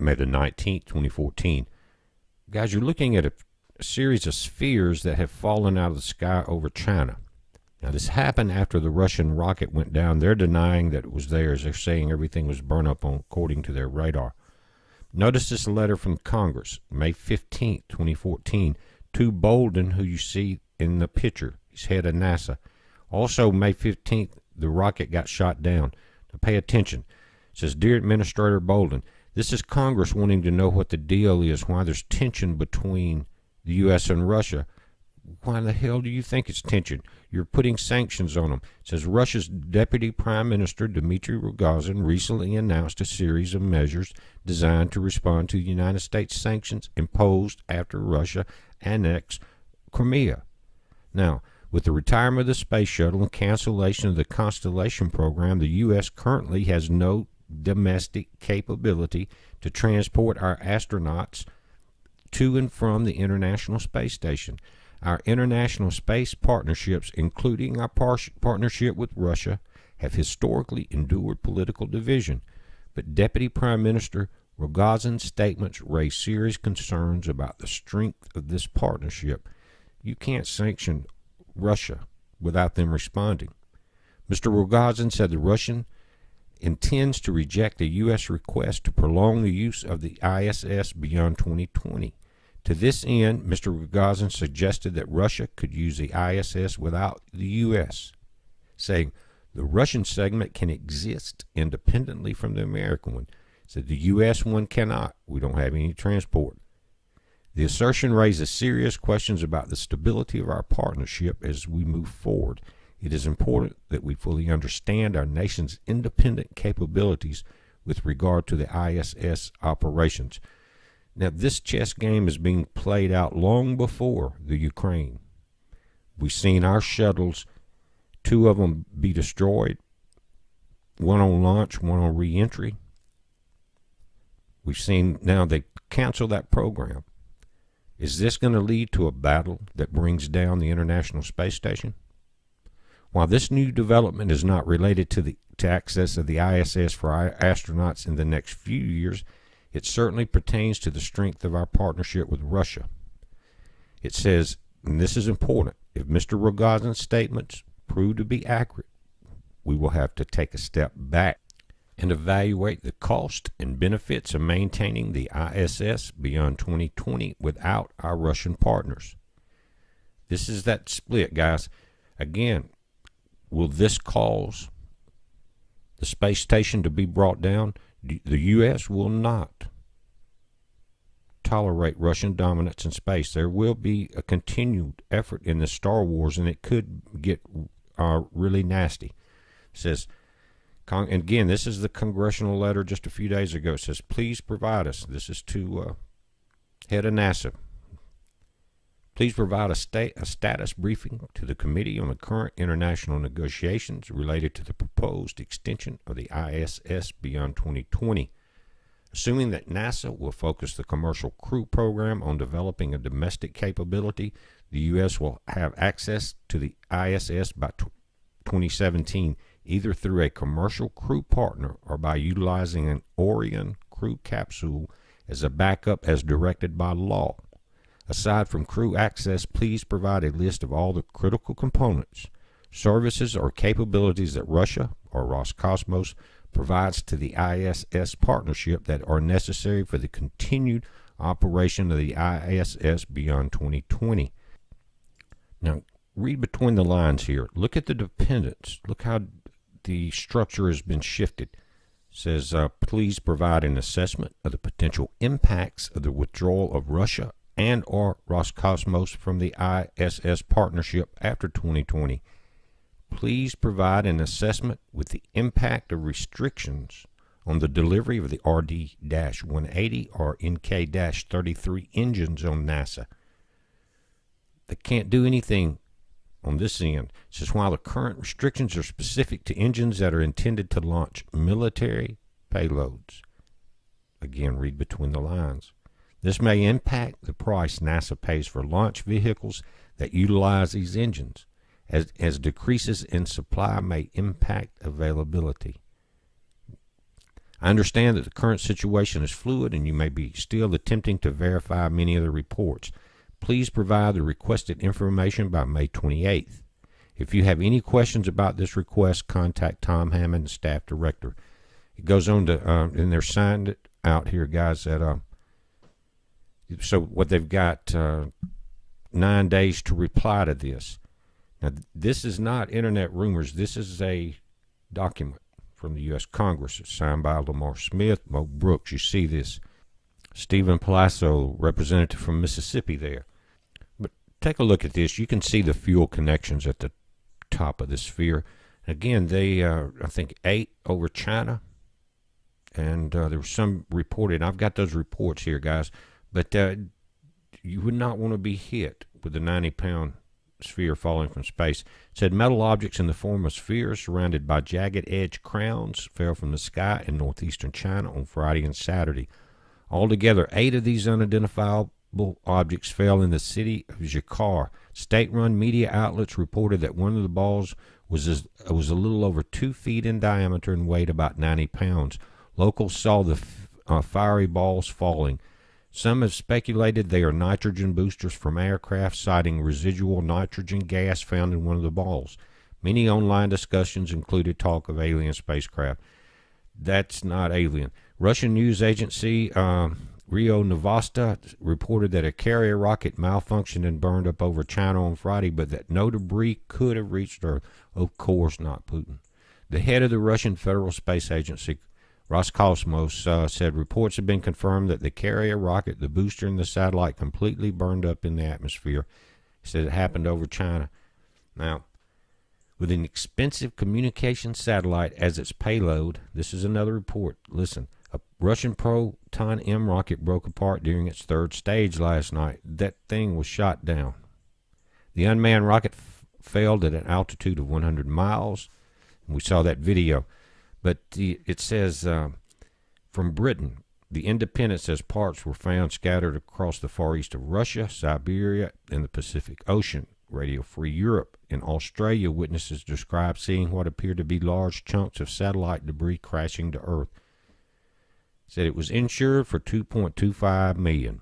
May the 19th, 2014. Guys, you're looking at a series of spheres that have fallen out of the sky over China. Now, this happened after the Russian rocket went down. They're denying that it was theirs. They're saying everything was burned up according to their radar. Notice this letter from Congress, May 15th, 2014, to Bolden, who you see in the picture. He's head of NASA. Also, May 15th, the rocket got shot down. Now, pay attention. It says, Dear Administrator Bolden, this is Congress wanting to know what the deal is, why there's tension between the U.S. and Russia. Why the hell do you think it's tension? You're putting sanctions on them. It says Russia's Deputy Prime Minister Dmitry Rogozin recently announced a series of measures designed to respond to the United States sanctions imposed after Russia annexed Crimea. Now, with the retirement of the space shuttle and cancellation of the Constellation program, the U.S. currently has no domestic capability to transport our astronauts to and from the International Space Station. Our international space partnerships, including our partnership with Russia, have historically endured political division. But Deputy Prime Minister Rogozin's statements raise serious concerns about the strength of this partnership. You can't sanction Russia without them responding. Mr. Rogozin said the Russian intends to reject a U.S. request to prolong the use of the ISS beyond 2020. To this end, Mr. Rogozin suggested that Russia could use the ISS without the U.S., saying the Russian segment can exist independently from the American one. Said the U.S. one cannot. We don't have any transport. The assertion raises serious questions about the stability of our partnership as we move forward. It is important that we fully understand our nation's independent capabilities with regard to the ISS operations. Now, this chess game is being played out long before the Ukraine. We've seen our shuttles, 2 of them be destroyed, one on launch, one on re-entry. We've seen now they cancel that program. Is this going to lead to a battle that brings down the International Space Station? While this new development is not related to access of the ISS for our astronauts in the next few years, it certainly pertains to the strength of our partnership with Russia. It says, and this is important, if Mr. Rogozin's statements prove to be accurate, we will have to take a step back and evaluate the cost and benefits of maintaining the ISS beyond 2020 without our Russian partners. This is that split, guys. Again, will this cause the space station to be brought down? The U.S. will not tolerate Russian dominance in space. There will be a continued effort in the Star Wars, and it could get really nasty. It says, and again, this is the congressional letter just a few days ago. It says, please provide us. This is to head of NASA. Please provide a status briefing to the committee on the current international negotiations related to the proposed extension of the ISS beyond 2020. Assuming that NASA will focus the Commercial Crew Program on developing a domestic capability, the U.S. will have access to the ISS by 2017, either through a commercial crew partner or by utilizing an Orion crew capsule as a backup as directed by law. Aside from crew access, please provide a list of all the critical components, services, or capabilities that Russia or Roscosmos provides to the ISS partnership that are necessary for the continued operation of the ISS beyond 2020. Now, read between the lines here. Look at the dependence. Look how the structure has been shifted. It says, please provide an assessment of the potential impacts of the withdrawal of Russia and or Roscosmos from the ISS partnership after 2020. Please provide an assessment with the impact of restrictions on the delivery of the RD-180 or NK-33 engines on NASA. They can't do anything on this end. It says while the current restrictions are specific to engines that are intended to launch military payloads. Again, read between the lines. This may impact the price NASA pays for launch vehicles that utilize these engines, as decreases in supply may impact availability. I understand that the current situation is fluid and you may be still attempting to verify many of the reports. Please provide the requested information by May 28th. If you have any questions about this request, contact Tom Hammond, staff director. It goes on to, and they're signed out here, guys, that, so what they've got, 9 days to reply to this. Now, this is not internet rumors. This is a document from the U.S. Congress. It's signed by Lamar Smith, Mo Brooks. You see this. Stephen Palazzo, representative from Mississippi there. But take a look at this. You can see the fuel connections at the top of the sphere. Again, they, I think, 8 over China. And there was some reported. I've got those reports here, guys. But you would not want to be hit with a 90-pound sphere falling from space. It said metal objects in the form of spheres surrounded by jagged edge crowns fell from the sky in northeastern China on Friday and Saturday. Altogether, 8 of these unidentifiable objects fell in the city of Zhikar. State-run media outlets reported that one of the balls was a little over 2 feet in diameter and weighed about 90 pounds. Locals saw the fiery balls falling. Some have speculated they are nitrogen boosters from aircraft, citing residual nitrogen gas found in one of the balls. Many online discussions included talk of alien spacecraft. That's not alien. Russian news agency Rio Novosti reported that a carrier rocket malfunctioned and burned up over China on Friday, but that no debris could have reached Earth. Of course not, Putin. The head of the Russian Federal Space Agency, Roscosmos, said reports have been confirmed that the carrier rocket, the booster, and the satellite completely burned up in the atmosphere. He said it happened over China. Now, with an expensive communication satellite as its payload, this is another report. Listen, a Russian Proton M rocket broke apart during its 3rd stage last night. That thing was shot down. The unmanned rocket failed at an altitude of 100 miles. We saw that video. But it says from Britain, The Independent says parts were found scattered across the far east of Russia, Siberia, and the Pacific Ocean. Radio Free Europe in Australia, witnesses described seeing what appeared to be large chunks of satellite debris crashing to Earth. Said it was insured for $2.25 million.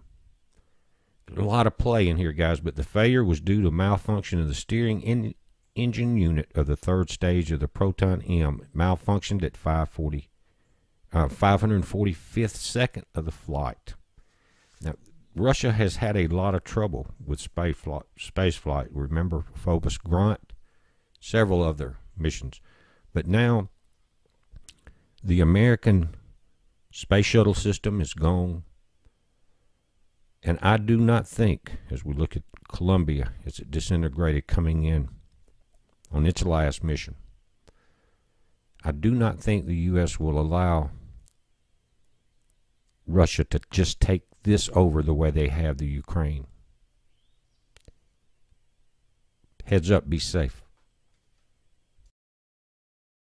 A lot of play in here, guys, but the failure was due to malfunction of the steering engine unit of the 3rd stage of the Proton M. It malfunctioned at 545th second of the flight. Now, Russia has had a lot of trouble with space flight. Remember Phobos Grunt, several other missions. But now the American space shuttle system is gone. And I do not think, as we look at Columbia, as it disintegrated coming in on its last mission, I do not think the U.S. will allow Russia to just take this over the way they have the Ukraine. Heads up, be safe.